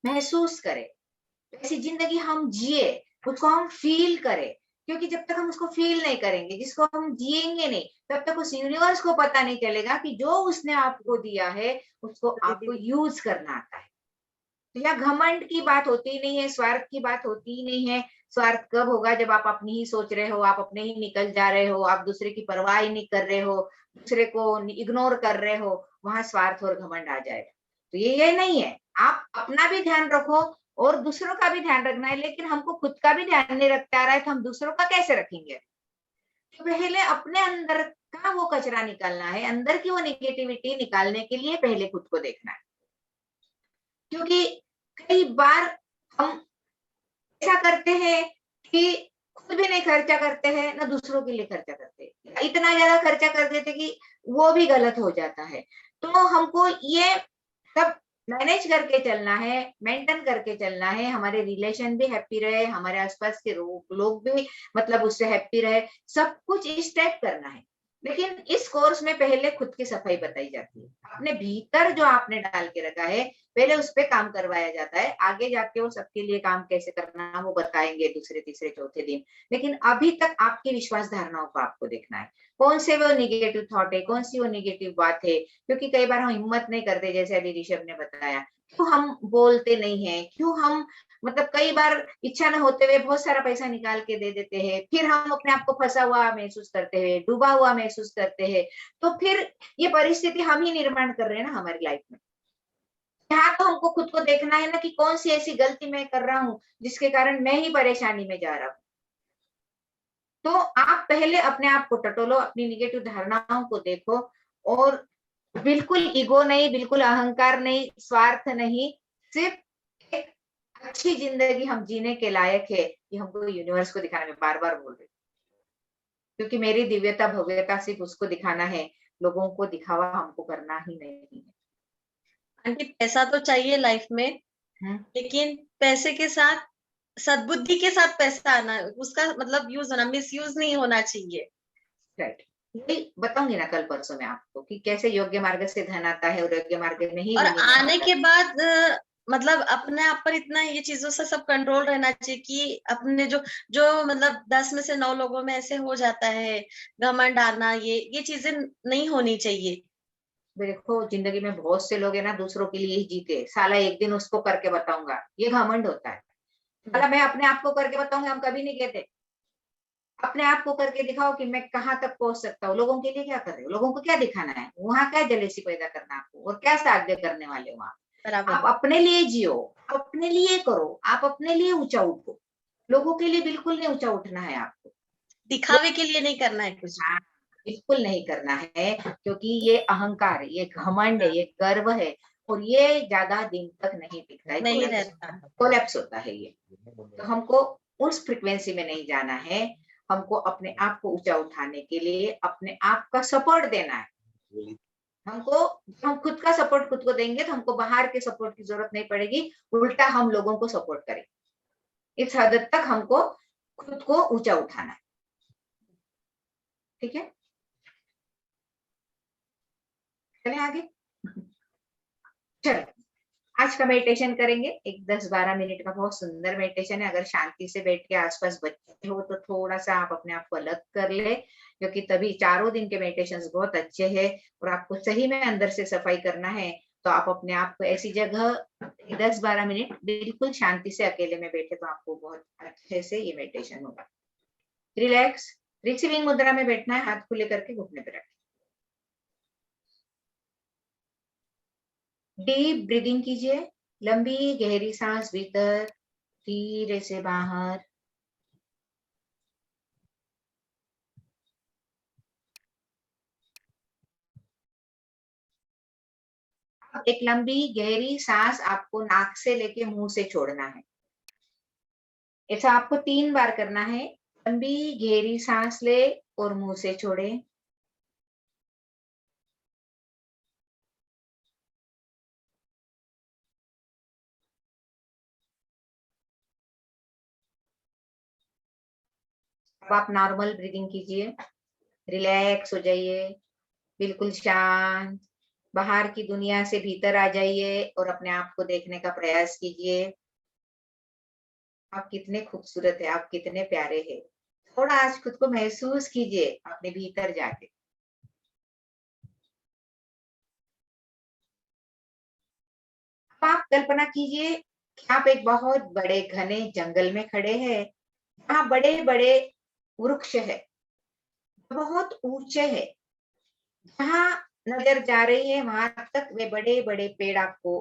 महसूस करें, ऐसी जिंदगी हम जिए, उसको हम फील करें। क्योंकि जब तक हम उसको फील नहीं करेंगे, जिसको हम जिएंगे नहीं, तब तक उस यूनिवर्स को पता नहीं चलेगा कि जो उसने आपको दिया है, उसको आपको यूज करना आता है। तो यहाँ घमंड की बात होती ही नहीं है, स्वार्थ की बात होती ही नहीं है। स्वार्थ कब होगा? जब आप अपनी ही सोच रहे हो, आप अपने ही निकल जा रहे हो, आप दूसरे की परवाह ही नहीं कर रहे हो, दूसरे को इग्नोर कर रहे हो, वहां स्वार्थ और घमंड आ जाएगा। तो ये नहीं है। आप अपना भी ध्यान रखो और दूसरों का भी ध्यान रखना है, लेकिन हमको खुद का भी ध्यान नहीं रखता आ रहा है, तो हम दूसरों का कैसे रखेंगे? तो पहले अपने अंदर का वो कचरा निकालना है, अंदर की वो निगेटिविटी निकालने के लिए पहले खुद को देखना है। क्योंकि कई बार हम ऐसा करते हैं कि खुद भी नहीं खर्चा करते हैं, ना दूसरों के लिए खर्चा करते हैं। इतना ज़्यादा खर्चा कर देते कि वो भी गलत हो जाता है। तो हमको ये सब मैनेज करके चलना है, मेंटेन करके चलना है, हमारे रिलेशन भी हैप्पी रहे, हमारे आस-पास के लोग भी मतलब उससे हैप्पी रहे, सब कुछ इस टाइप करना है। लेकिन इस कोर्स में पहले खुद की सफाई बताई जाती है। अपने भीतर जो आपने डाल के रखा है, पहले उस पे काम करवाया जाता है, आगे जाके वो सबके लिए काम कैसे करना है वो बताएँगे दूसरे, तीसरे, चौथे दिन। लेकिन अभी तक आपकी विश्वास धारणाओं को आपको देखना है। कौन से वो नेगेटिव थॉट है, कौन-सी वो नेगेटिव बात है, क्योंकि कई बार हम हिम्मत नहीं करते जैसे अभी ऋषभ ने बताया। क्यों हम बोलते नहीं हैं, क्यों हम मतलब कई बार इच्छा न होते हुए बहुत सारा पैसा निकाल के दे देते हैं, फिर हम अपने आप को फँसा हुआ महसूस करते हैं, डूबा हुआ महसूस करते हैं, तो फिर ये परिस्थिति हम ही निर्माण कर रहे हैं ना हमारी लाइफ में। यहाँ तो हमको खुद को देखना है ना कि कौन-सी ऐसी गलती मैं कर रहा हूँ, जिसके कारण मैं ही परेशानी में जा रहा हूँ। तो आप पहले अपने आप को टटोलो, अपनी नेगेटिव धारणाओं को देखो और बिल्कुल ईगो नहीं, बिल्कुल अहंकार नहीं, स्वार्थ नहीं, सिर्फ एक अच्छी ज़िंदगी हम जीने के लायक है, ये हमको यूनिवर्स को दिखाना, मैं बार-बार बोल रही हूँ। क्योंकि मेरी दिव्यता, भव्यता सिर्फ उसको दिखाना है, लोगों को दिखावा हमको करना ही नहीं है। आंटी पैसा तो चाहिए लाइफ में, हुँ, लेकिन पैसे के साथ सद्बुद्धि के साथ पैसा आना, उसका मतलब यूज़ होना, मिसयूज़ नहीं होना चाहिए। राइट। यही बताऊँगी ना कल-परसों मैं आपको कि कैसे योग्य मार्ग से धन आता है और योग्य मार्ग में ही और विनिमय आने होता है। के बाद मतलब अपने आप पर इतना ये चीज़ों से सब कंट्रोल रहना चाहिए कि अपने जो जो मतलब 10 में से 9 लोगों में ऐसे हो जाता है, घमंड आना, ये चीज़ें नहीं होनी चाहिए। देखो ज़िंदगी में बहुत से लोग हैं ना दूसरों के लिए ही जीते, साला एक दिन उसको करके बताऊँगा, ये घमंड होता है। हुँ, साला मैं अपने आप को करके बताऊँगा हम कभी नहीं कहते। अपने आप को करके दिखाओ कि मैं कहाँ तक पहुँच सकता हूँ, लोगों के लिए क्या कर रहे हो? लोगों को क्या दिखाना है? वहाँ क्या जेलसी पैदा करना है आपको और क्या साध्य करने वाले हो आप? बराबर। आप अपने लिए जियो, अपने लिए करो, आप अपने लिए ऊँचा उठो। लोगों के लिए बिल्कुल नहीं ऊँचा उठना है आपको। दिखावे के लिए नहीं करना है कुछ भी। हाँ, बिल्कुल नहीं करना है क्योंकि ये अहंकार है, ये घमंड है, हाँ, ये गर्व है और ये ज़्यादा दिन तक नहीं टिकता है, नहीं रहता। कोलैप्स होता है ये। तो हमको उस फ्रीक्वेंसी में नहीं जाना है, हमको अपने आप को ऊँचा उठाने के लिए अपने आप का सपोर्ट देना है। हमको हम खुद का सपोर्ट खुद को देंगे तो हमको बाहर के सपोर्ट की ज़रूरत नहीं पड़ेगी, उल्टा हम लोगों को सपोर्ट करेंगे। इस हद तक हमको खुद को ऊँचा उठाना है, ठीक है? चलें आगे? चलो। आज का मेडिटेशन करेंगे, एक 10-12 मिनट का बहुत सुंदर मेडिटेशन है। अगर शांति से बैठ के आस-पास बच्चे हो तो थोड़ा-सा आप अपने आप को अलग कर लें, क्योंकि तभी चारों दिन के मेडिटेशंस बहुत अच्छे हैं और आपको सही में अंदर से सफाई करना है, तो आप अपने आप को ऐसी जगह 10-12 मिनट बिल्कुल शांति से अकेले में बैठे तो आपको बहुत अच्छे से ये मेडिटेशन होगा। रिलैक्स, रिसीविंग मुद्रा में बैठना है, हाथ खुले करके घुटने पे रखें। डीप ब्रीदिंग कीजिए, लंबी गहरी सांस भीतर, धीरे से बाहर। अब एक लंबी गहरी सांस आपको नाक से लेके मुंह से छोड़ना है। ऐसा आपको 3 बार करना है। लंबी गहरी सांस ले और मुंह से छोड़े। अब आप नॉर्मल ब्रीदिंग कीजिए, रिलैक्स हो जाइए, बिल्कुल शांत, बाहर की दुनिया से भीतर आ जाइए और अपने आप को देखने का प्रयास कीजिए। आप कितने खूबसूरत है, आप कितने प्यारे हैं। थोड़ा आज खुद को महसूस कीजिए अपने भीतर जाके। अब आप कल्पना कीजिए कि आप एक बहुत बड़े घने जंगल में खड़े हैं, जहाँ बड़े-बड़े वृक्ष है, बहुत ऊंचे है। जहाँ नजर जा रही है वहां तक वे बड़े-बड़े पेड़ आपको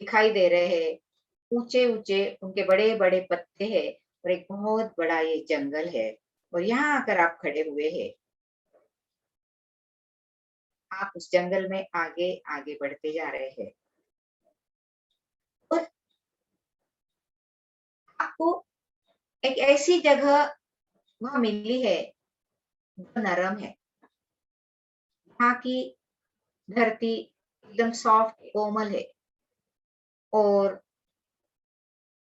दिखाई दे रहे हैं। ऊंचे-ऊंचे उनके बड़े-बड़े पत्ते हैं और एक बहुत बड़ा ये जंगल है और यहाँ आकर आप खड़े हुए हैं। आप उस जंगल में आगे-आगे बढ़ते जा रहे हैं और आपको एक ऐसी जगह वहाँ मिली है जो नरम है। वहाँ की धरती एकदम सॉफ्ट कोमल है और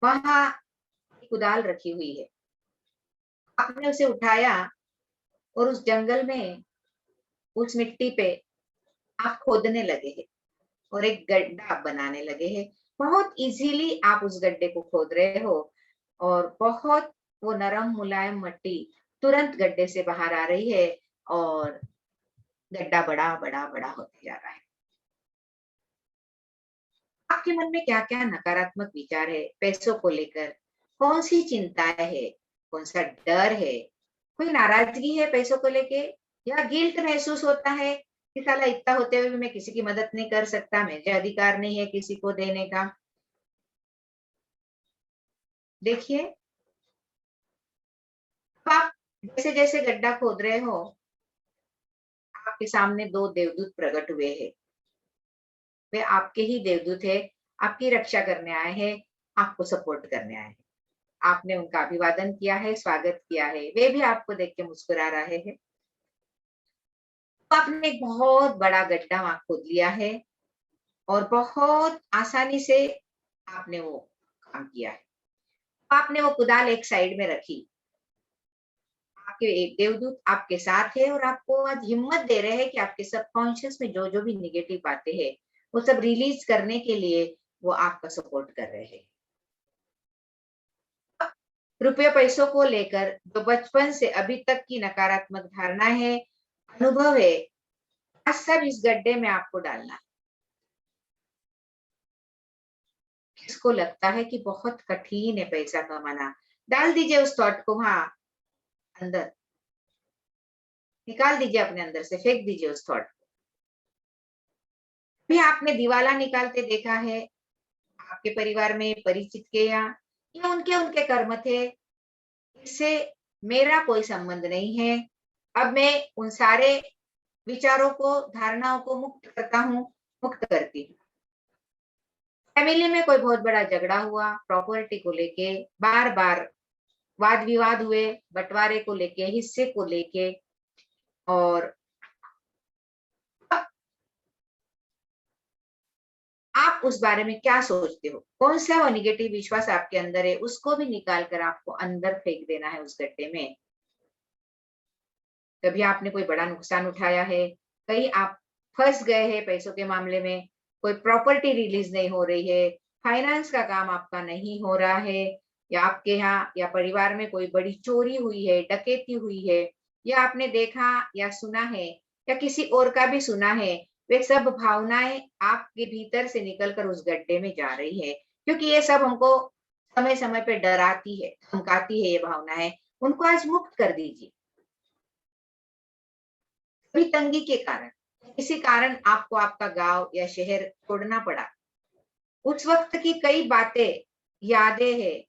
वहाँ एक कुदाल रखी हुई है। आपने उसे उठाया और उस जंगल में उस मिट्टी पे आप खोदने लगे हैं और एक गड्ढा आप बनाने लगे हैं। बहुत इजीली आप उस गड्ढे को खोद रहे हो और बहुत वो नरम मुलायम मिट्टी तुरंत गड्ढे से बाहर आ रही है और गड्ढा बड़ा होते जा रहा है। आपके मन में क्या-क्या नकारात्मक विचार है पैसों को लेकर? कौन-सी चिंताएँ है? कौन-सा डर है? कोई नाराज़गी है पैसों को लेके या गिल्ट महसूस होता है कि साला इतना होते हुए भी मैं किसी की मदद नहीं कर सकता, मुझे अधिकार नहीं है किसी को देने का? देखिए, अब आप जैसे-जैसे गड्ढा खोद रहे हो, आपके सामने 2 देवदूत प्रकट हुए हैं। वे आपके ही देवदूत हैं, आपकी रक्षा करने आए हैं, आपको सपोर्ट करने आए हैं। आपने उनका अभिवादन किया है, स्वागत किया है, वे भी आपको देख के मुस्कुरा रहे हैं। तो आपने एक बहुत बड़ा गड्ढा वहाँ खोद लिया है और बहुत आसानी से आपने वो काम किया है। आपने वो कुदाल एक साइड में रखी। आपके एक देवदूत आपके साथ है और आपको आज हिम्मत दे रहे हैं कि आपके सबकॉन्शियस में जो-जो भी नेगेटिव बातें हैं, वो सब रिलीज़ करने के लिए वो आपका सपोर्ट कर रहे हैं। रुपये पैसों को लेकर जो बचपन से अभी तक की नकारात्मक धारणा है, अनुभव है, आज सब इस गड्ढे में आपको डालना है। किसको लगता है कि बहुत कठिन है पैसा कमाना, डाल दीजिए उस थॉट को वहाँ अंदर, निकाल दीजिए अपने अंदर से, फेंक दीजिए उस थॉट को। भी आपने दिवाला निकालते देखा है, आपके परिवार में परिचित के यहाँ, ये उनके उनके कर्म थे, इससे मेरा कोई संबंध नहीं है। अब मैं उन सारे विचारों को, धारणाओं को मुक्त करता हूँ, मुक्त करती हूँ। फैमिली में कोई बहुत बड़ा झगड़ा हुआ, प्रॉपर्टी को लेके, बार-बार वाद-विवाद हुए, बँटवारे को लेके, हिस्से को लेके और आप उस बारे में क्या सोचते हो? कौन-सा वो नेगेटिव विश्वास आपके अंदर है, उसको भी निकाल कर आपको अंदर फेंक देना है उस गड्ढे में। कभी आपने कोई बड़ा नुकसान उठाया है, कहीं आप फँस गए हैं पैसों के मामले में, कोई प्रॉपर्टी रिलीज़ नहीं हो रही है, फाइनेंस का काम आपका नहीं हो रहा है या आपके यहाँ या परिवार में कोई बड़ी चोरी हुई है, डकैती हुई है या आपने देखा या सुना है या किसी और का भी सुना है, वे सब भावनाएँ आपके भीतर से निकल कर उस गड्ढे में जा रही है। क्योंकि ये सब हमको समय-समय पे डराती है, धमकाती है ये भावनाएँ, उनको आज मुक्त कर दीजिए। कोई तंगी के कारण, किसी कारण आपको आपका गाँव या शहर छोड़ना पड़ा। उस वक़्त की कई बातें, यादें हैं,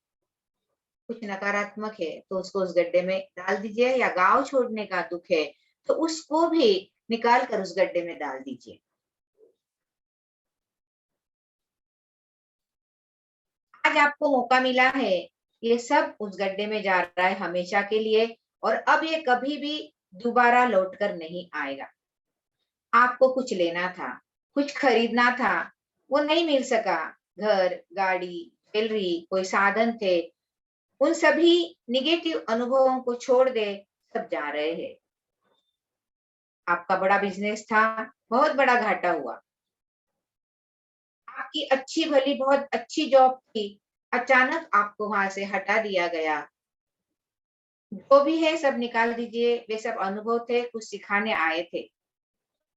कुछ नकारात्मक है, तो उसको उस गड्ढे में डाल दीजिए या गाँव छोड़ने का दुःख है, तो उसको भी निकाल कर उस गड्ढे में डाल दीजिए। आज आपको मौका मिला है, ये सब उस गड्ढे में जा रहा है हमेशा के लिए और अब ये कभी भी दोबारा लौट कर नहीं आएगा। आपको कुछ लेना था, कुछ खरीदना था, वो नहीं मिल सका। घर, गाड़ी, ज्वेलरी, कोई साधन थे, उन सभी नेगेटिव अनुभवों को छोड़ दे, सब जा रहे हैं। आपका बड़ा बिज़नेस था, बहुत बड़ा घाटा हुआ। आपकी अच्छी भली बहुत अच्छी जॉब थी, अचानक आपको वहां से हटा दिया गया। जो भी है सब निकाल दीजिए, वे सब अनुभव थे, कुछ सिखाने आए थे।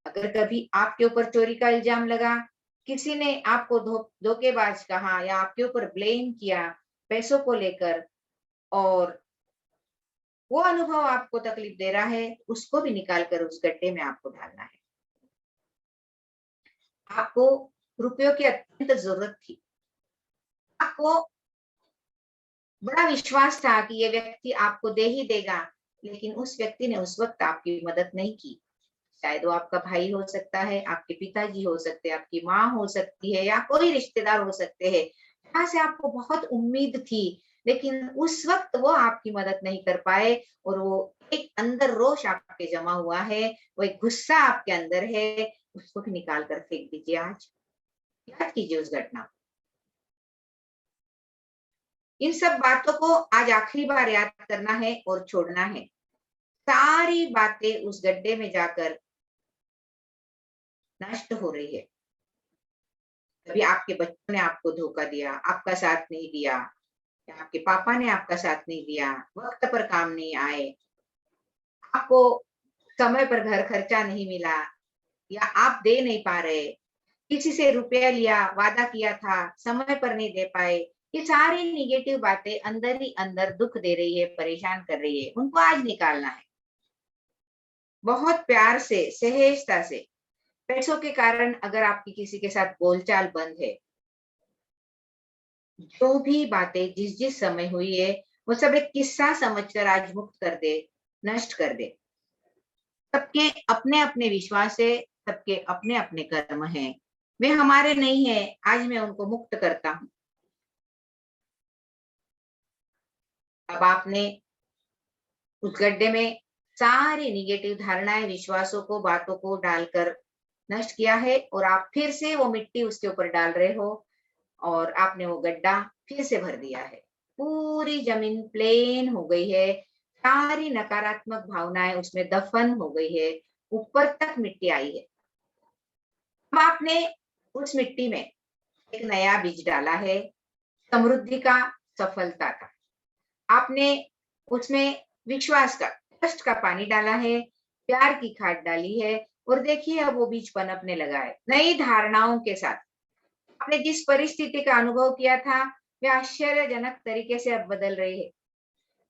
अगर कभी आपके ऊपर चोरी का इल्जाम लगा, किसी ने आपको धोखेबाज कहा या आपके ऊपर ब्लेम किया पैसों को लेकर, और वो अनुभव आपको तकलीफ दे रहा है, उसको भी निकाल कर उस गड्ढे में आपको डालना है। आपको रुपयों की अत्यंत जरूरत थी। आपको बड़ा विश्वास था कि ये व्यक्ति आपको दे ही देगा, लेकिन उस व्यक्ति ने उस वक्त आपकी मदद नहीं की। शायद वो आपका भाई हो सकता है, आपके पिताजी हो सकते हैं, आपकी माँ हो सकती है, या कोई रिश्तेदार हो सकते हैं, जहाँ से आपको बहुत उम्मीद थी, लेकिन उस वक्त वो आपकी मदद नहीं कर पाए, और वो एक अंदर रोष आपके जमा हुआ है, वो एक गुस्सा आपके अंदर है, उसको भी निकाल कर फेंक दीजिए आज। याद कीजिए उस घटना को। इन सब बातों को आज आखिरी बार याद करना है और छोड़ना है। सारी बातें उस गड्ढे में जाकर नष्ट हो रही है। कभी आपके बच्चों ने आपको धोखा दिया, आपका साथ नहीं दिया, या आपके पापा ने आपका साथ नहीं दिया, वक्त पर काम नहीं आए, आपको समय पर घर खर्चा नहीं मिला, या आप दे नहीं पा रहे, किसी से रुपया लिया, वादा किया था, समय पर नहीं दे पाए। ये सारी निगेटिव बातें अंदर ही अंदर दुख दे रही है, परेशान कर रही है, उनको आज निकालना है। बहुत प्यार से, सहेजता से। पैसों के कारण अगर आपकी किसी के साथ बोलचाल बंद है, जो भी बातें जिस जिस समय हुई है, वो सब एक किस्सा समझकर आज मुक्त कर दे, नष्ट कर दे। सबके अपने अपने विश्वास है, सबके अपने अपने कर्म हैं, वे हमारे नहीं है। आज मैं उनको मुक्त करता हूँ। अब आपने उस गड्ढे में सारी निगेटिव धारणाएं, विश्वासों को, बातों को डालकर नष्ट किया है, और आप फिर से वो मिट्टी उसके ऊपर डाल रहे हो, और आपने वो गड्ढा फिर से भर दिया है। पूरी जमीन प्लेन हो गई है, सारी नकारात्मक भावनाएं उसमें दफन हो गई है, ऊपर तक मिट्टी आई है। अब आपने उस मिट्टी में एक नया बीज डाला है, समृद्धि का, सफलता का। आपने उसमें विश्वास का, ट्रस्ट का पानी डाला है, प्यार की खाद डाली है, और देखिए अब वो बीज पनपने लगा है नई धारणाओं के साथ। आपने जिस परिस्थिति का अनुभव किया था, वे आश्चर्यजनक तरीके से अब बदल रही है।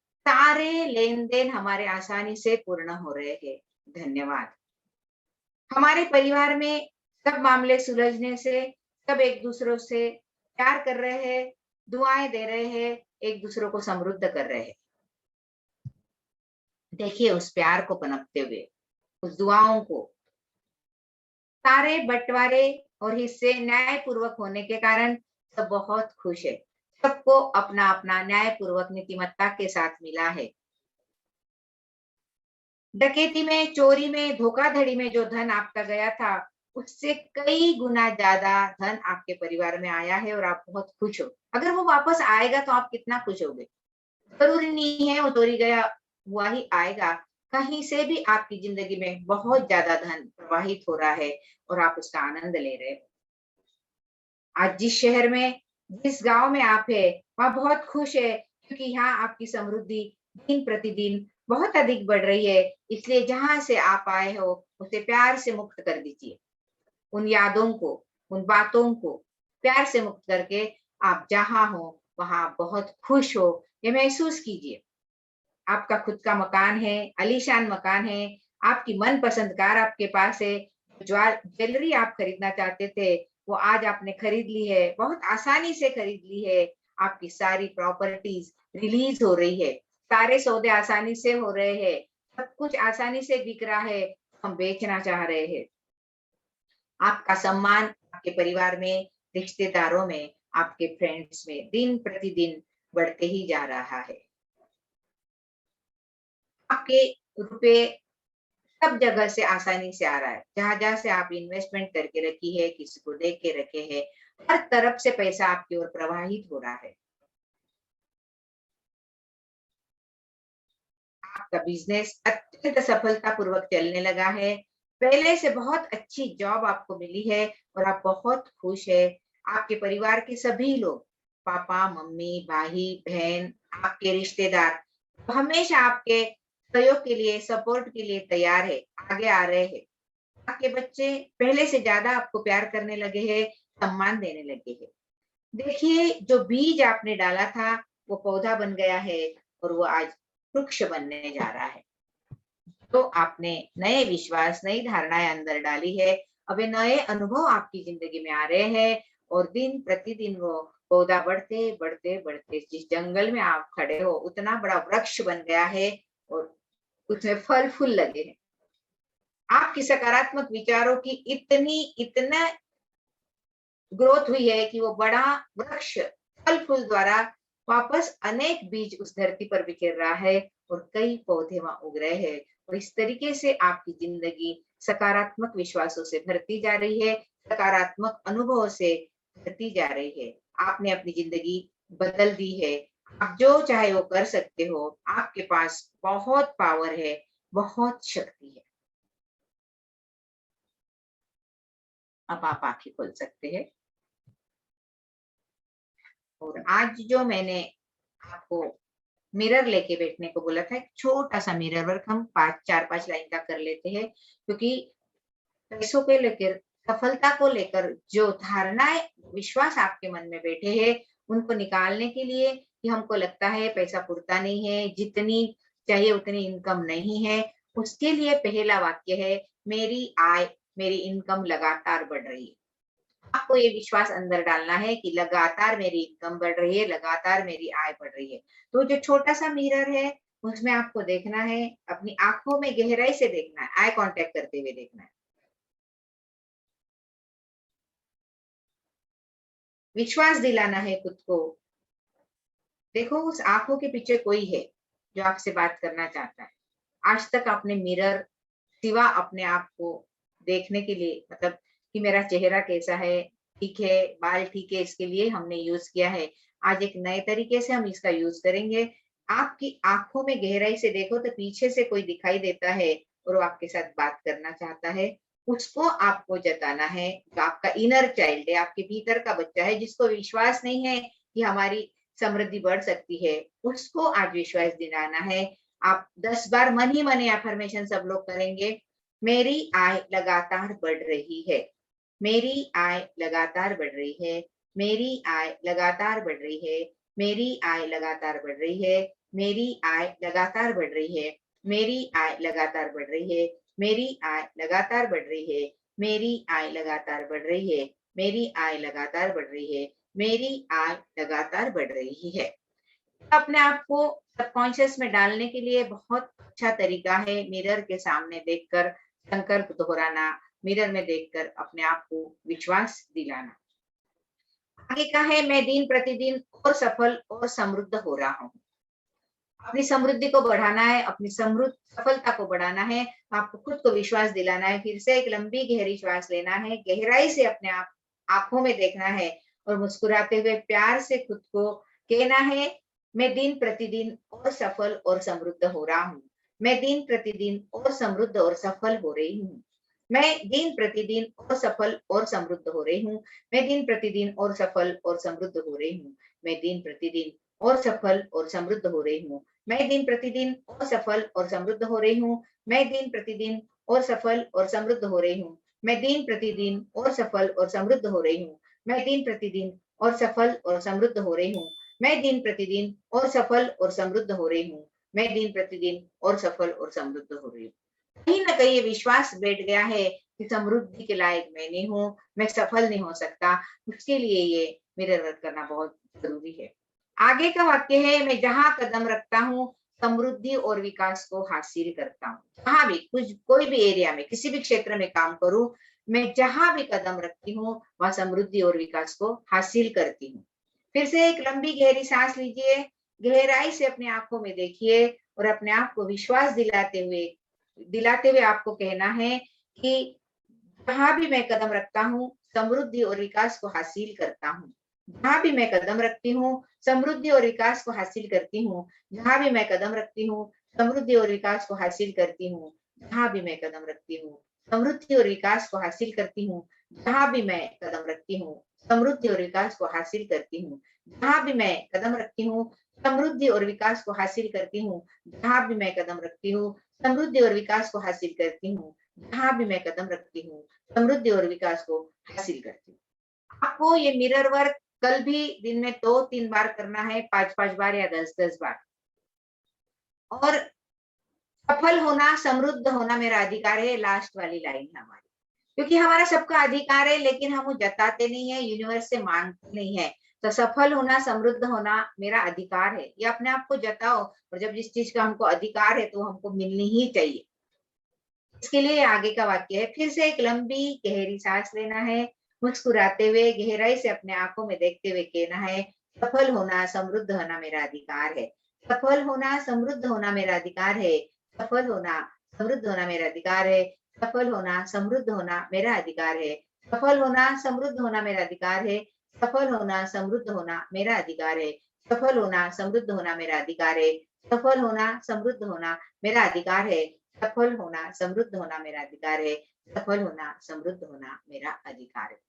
सारे लेन-देन हमारे आसानी से पूर्ण हो रहे हैं। धन्यवाद। हमारे परिवार में सब मामले सुलझने से, सब एक दूसरों से प्यार कर रहे हैं, दुआएं दे रहे हैं, एक दूसरों को समृद्ध कर रहे हैं। देखिए उस प्यार को पनपते हुए, उस दुआओं को। सारे बंटवारे और हिस्से न्यायपूर्वक होने के कारण सब बहुत खुश है। सबको अपना अपना न्यायपूर्वक नीतिमत्ता के साथ मिला है। डकैती में, चोरी में, धोखाधड़ी में जो धन आपका गया था, उससे कई गुना ज्यादा धन आपके परिवार में आया है, और आप बहुत खुश हो। अगर वो वापस आएगा तो आप कितना खुश होगे। जरूरी नहीं है वो चोरी गया हुआ ही आएगा, कहीं से भी आपकी जिंदगी में बहुत ज्यादा धन प्रवाहित हो रहा है, और आप उसका आनंद ले रहे हो। आज जिस शहर में, जिस गांव में आप है, वहाँ बहुत खुश है, क्योंकि यहाँ आपकी समृद्धि दिन प्रतिदिन बहुत अधिक बढ़ रही है। इसलिए जहां से आप आए हो, उसे प्यार से मुक्त कर दीजिए। उन यादों को, उन बातों को प्यार से मुक्त करके आप जहां हो वहां आप बहुत खुश हो, ये महसूस कीजिए। आपका खुद का मकान है, आलीशान मकान है, आपकी मनपसंद कार आपके पास है, ज्वेलरी आप खरीदना चाहते थे, वो आज आपने खरीद ली है, बहुत आसानी से खरीद ली है। आपकी सारी प्रॉपर्टीज रिलीज हो रही है, सारे सौदे आसानी से हो रहे हैं, सब कुछ आसानी से बिक रहा है, हम बेचना चाह रहे हैं। आपका सम्मान आपके परिवार में, रिश्तेदारों में, आपके फ्रेंड्स में दिन प्रतिदिन बढ़ते ही जा रहा है। आपके रुपए सब जगह से आसानी से आ रहा है, जहां-जहां से आप इन्वेस्टमेंट करके रखी है, किसी को दे के रखे हैं, हर तरफ से पैसा आपकी ओर प्रवाहित हो रहा है। आपका बिजनेस अत्यंत सफलतापूर्वक चलने लगा है। पहले से बहुत अच्छी जॉब आपको मिली है, और आप बहुत खुश है। आपके परिवार के सभी लोग, पापा, मम्मी, भाई, बहन, आपके रिश्तेदार हमेशा आपके सहयोग के लिए, सपोर्ट के लिए तैयार है, आगे आ रहे हैं। आपके बच्चे पहले से ज़्यादा आपको प्यार करने लगे हैं, सम्मान देने लगे हैं। देखिए, जो बीज आपने डाला था, वो पौधा बन गया है और वो आज वृक्ष बनने जा रहा है। तो आपने नए विश्वास, नई धारणाएँ अंदर डाली है। अब ये नए अनुभव आपकी ज़िंदगी में आ रहे हैं और दिन प्रतिदिन वो पौधा बढ़ते, बढ़ते, बढ़ते जिस जंगल में आप खड़े हो, उतना बड़ा वृक्ष बन गया है और उसमें फल-फूल लगे हैं। आपकी सकारात्मक विचारों की इतना ग्रोथ हुई है कि वो बड़ा वृक्ष फल-फूल द्वारा वापस अनेक बीज उस धरती पर बिखेर रहा है और कई पौधे वहाँ उग रहे हैं। और इस तरीके से आपकी ज़िंदगी सकारात्मक विश्वासों से भरती जा रही है, सकारात्मक अनुभवों से भरती जा रही है। आपने अपनी ज़िंदगी बदल दी है। आप जो चाहे वो कर सकते हो। आपके पास बहुत पावर है, बहुत शक्ति है। अब आप आँखें खोल सकते हैं। और आज जो मैंने आपको मिरर लेके बैठने को बोला था, एक छोटा-सा मिरर वर्क हम 5 4-5 लाइन का कर लेते हैं, क्योंकि पैसों को लेकर, सफलता को लेकर जो धारणाएँ, विश्वास आपके मन में बैठे हैं, उनको निकालने के लिए कि हमको लगता है पैसा पुरता नहीं है, जितनी चाहिए उतनी इनकम नहीं है, उसके लिए पहला वाक्य है, मेरी आय, मेरी इनकम लगातार बढ़ रही है। आपको ये विश्वास अंदर डालना है कि लगातार मेरी इनकम बढ़ रही है, लगातार मेरी आय बढ़ रही है। तो जो छोटा-सा मिरर है, उसमें आपको देखना है, अपनी आँखों में गहराई से देखना है, आई कॉन्टैक्ट करते हुए देखना है। विश्वास दिलाना है खुद को। देखो, उस आँखों के पीछे कोई है, जो आपसे बात करना चाहता है। आज तक आपने मिरर सिवा अपने आप को देखने के लिए, मतलब कि मेरा चेहरा कैसा है, ठीक है, बाल ठीक है, इसके लिए हमने यूज़ किया है। आज एक नए तरीके से हम इसका यूज़ करेंगे। आपकी आँखों में गहराई से देखो तो पीछे से कोई दिखाई देता है और वो आपके साथ बात करना चाहता है। उसको आपको जताना है, जो आपका इनर चाइल्ड है, आपके भीतर का बच्चा है, जिसको विश्वास नहीं है कि हमारी समृद्धि बढ़ सकती है, उसको आज विश्वास दिलाना है। आप 10 बार मन ही मन अफ़र्मेशन सब लोग करेंगे। मेरी आय लगातार बढ़ रही है। मेरी आय लगातार बढ़ रही है। मेरी आय लगातार बढ़ रही है। मेरी आय लगातार बढ़ रही है। मेरी आय लगातार बढ़ रही है। मेरी आय लगातार बढ़ रही है। मेरी आय लगातार बढ़ रही है। मेरी आय लगातार बढ़ रही है। मेरी आय लगातार बढ़ रही है। मेरी आय लगातार बढ़ रही है। अपने आप को सबकॉन्शियस में डालने के लिए बहुत अच्छा तरीका है मिरर के सामने देखकर संकल्प दोहराना, मिरर में देखकर अपने आप को विश्वास दिलाना। आगे का है, मैं दिन प्रतिदिन और सफल और समृद्ध हो रहा हूँ। अपनी समृद्धि को बढ़ाना है, अपनी समृद्ध सफलता को बढ़ाना है, आपको खुद को विश्वास दिलाना है। फिर से एक लंबी गहरी श्वास लेना है, गहराई से अपने आप आँखों में देखना है और मुस्कुराते हुए प्यार से खुद को कहना है, मैं दिन प्रतिदिन और सफल और समृद्ध हो रहा हूँ। मैं दिन प्रतिदिन और समृद्ध और सफल हो रही हूँ। मैं दिन प्रतिदिन और सफल और समृद्ध हो रही हूँ। मैं दिन प्रतिदिन और सफल और समृद्ध हो रही हूँ। मैं दिन प्रतिदिन और सफल और समृद्ध हो रही हूँ। मैं दिन प्रतिदिन और सफल और समृद्ध हो रही हूँ। मैं दिन प्रतिदिन और सफल और समृद्ध हो रही हूँ। मैं दिन प्रतिदिन और सफल और समृद्ध हो रही हूँ। मैं दिन प्रतिदिन और सफल और समृद्ध हो रही हूँ। मैं दिन प्रतिदिन और सफल और समृद्ध हो रही हूँ। मैं दिन प्रतिदिन और सफल और समृद्ध हो रही हूँ। कहीं न कहीं ये विश्वास बैठ गया है कि समृद्धि के लायक मैं नहीं हूँ, मैं सफल नहीं हो सकता, उसके लिए ये मिरर वर्क करना बहुत ज़रूरी है। आगे का वाक्य है, मैं जहाँ कदम रखता हूँ, समृद्धि और विकास को हासिल करता हूँ। जहाँ भी कुछ कोई भी एरिया में, किसी भी क्षेत्र में काम करूँ, मैं जहाँ भी कदम रखती हूँ, वहाँ समृद्धि और विकास को हासिल करती हूँ। फिर से एक लंबी गहरी साँस लीजिए, गहराई से अपनी आँखों में देखिए और अपने आप को विश्वास दिलाते हुए आपको कहना है कि जहाँ भी मैं कदम रखता हूँ, समृद्धि और विकास को हासिल करता हूँ। जहाँ भी मैं कदम रखती हूँ, समृद्धि और विकास को हासिल करती हूँ। जहाँ भी मैं कदम रखती हूँ, समृद्धि और विकास को हासिल करती हूँ। जहाँ भी मैं कदम रखती हूँ, समृद्धि और विकास को हासिल करती हूँ। जहाँ भी मैं कदम रखती हूँ, समृद्धि और विकास को हासिल करती हूँ। जहाँ भी मैं कदम रखती हूँ, समृद्धि और विकास को हासिल करती हूँ। जहाँ भी मैं कदम रखती हूँ, समृद्धि और विकास को हासिल करती हूँ। जहाँ भी मैं कदम रखती हूँ, समृद्धि और विकास को हासिल करती हूँ। आपको ये मिरर वर्क कल भी दिन में 2-3 बार करना है, 5-5 बार या 10-10 बार। और सफल होना, समृद्ध होना मेरा अधिकार है, लास्ट वाली लाइन है हमारी। क्योंकि हमारा सबका अधिकार है, लेकिन हम वो जताते नहीं है, यूनिवर्स से मांगते नहीं है। तो सफल होना, समृद्ध होना मेरा अधिकार है, ये अपने आप को जताओ। और जब जिस चीज का हमको अधिकार है तो हमको मिलनी ही चाहिए। इसके लिए आगे का वाक्य है, फिर से एक लंबी गहरी सांस लेना है, मुस्कुराते हुए गहराई से अपने आंखों में देखते हुए कहना है, सफल होना, समृद्ध होना मेरा अधिकार है। सफल होना, समृद्ध होना मेरा अधिकार है। सफल होना, समृद्ध होना मेरा अधिकार है। सफल होना, समृद्ध होना मेरा अधिकार है। सफल होना, समृद्ध होना मेरा अधिकार है। सफल होना, समृद्ध होना मेरा अधिकार है। सफल होना, समृद्ध होना मेरा अधिकार है। सफल होना, समृद्ध होना मेरा अधिकार है। सफल होना, समृद्ध होना मेरा अधिकार है। सफल होना, समृद्ध होना मेरा अधिकार है।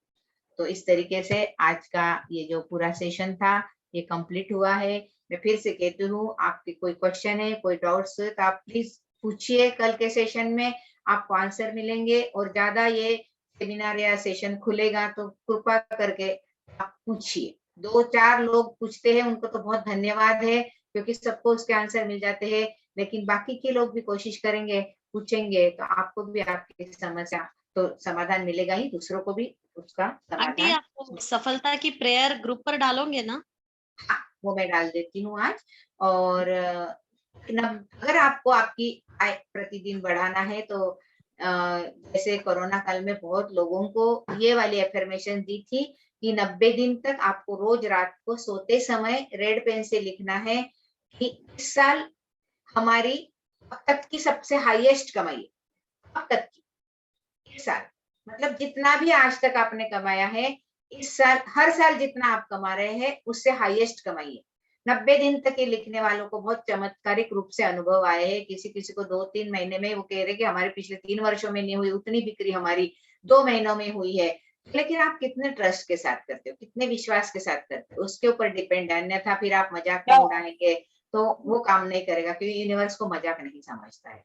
तो इस तरीके से आज का ये जो पूरा सेशन था, ये कंप्लीट हुआ है। मैं फिर से कहती हूँ, आपके कोई क्वेश्चन है, कोई डाउट्स है तो आप प्लीज पूछिए। कल के सेशन में आपको आंसर मिलेंगे, और ज्यादा ये सेमिनार या सेशन खुलेगा तो कृपा करके आप पूछिए। 2-4 लोग पूछते हैं, उनको तो बहुत धन्यवाद है, क्योंकि सबको उसके आंसर मिल जाते हैं। लेकिन बाकी के लोग भी कोशिश करेंगे, पूछेंगे, तो आपको भी आपकी समस्या तो समाधान मिलेगा ही, दूसरों को भी उसका आंटी समाधान। आप सफलता की प्रेयर ग्रुप पर डालोगे ना? हाँ, वो मैं डाल देती हूँ आज। और अगर आपको आपकी आय प्रतिदिन बढ़ाना है तो जैसे कोरोना काल में बहुत लोगों को ये वाली अफर्मेशन दी थी कि 90 दिन तक आपको रोज रात को सोते समय रेड पेन से लिखना है कि इस साल हमारी अब तक की सबसे हाईएस्ट कमाई, अब तक की इस साल, मतलब जितना भी आज तक आपने कमाया है, इस साल हर साल जितना आप कमा रहे हैं उससे हाईएस्ट कमाई है। 90 दिन तक ये लिखने वालों को बहुत चमत्कारिक रूप से अनुभव आए हैं। किसी किसी को 2-3 महीने में वो कह रहे कि हमारे पिछले 3 वर्षों में नहीं हुई उतनी बिक्री, हमारी 2 महीनों में हुई है। लेकिन आप कितने ट्रस्ट के साथ करते हो, कितने विश्वास के साथ करते हो, उसके ऊपर डिपेंड है। अन्यथा फिर आप मजाक में उड़ाएंगे तो वो काम नहीं करेगा, क्योंकि यूनिवर्स को मजाक नहीं समझता है।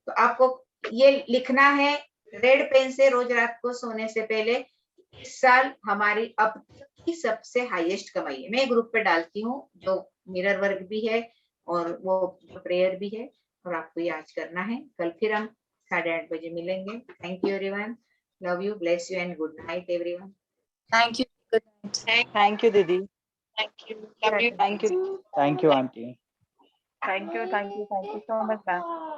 तो आपको ये लिखना है रेड पेन से रोज रात को सोने से पहले, इस साल हमारी अब तक की सबसे हाईएस्ट कमाई है। मैं ग्रुप पे डालती हूँ, जो मिरर वर्क भी है और वो प्रेयर भी है, और आपको ये आज करना है। कल फिर हम 8:30 बजे मिलेंगे। Thank you everyone, love you, bless you and good night everyone. Thank you. Good night. Thank you, Didi. Thank you. Love you. Thank you, Auntie. Thank you so much, ma'am.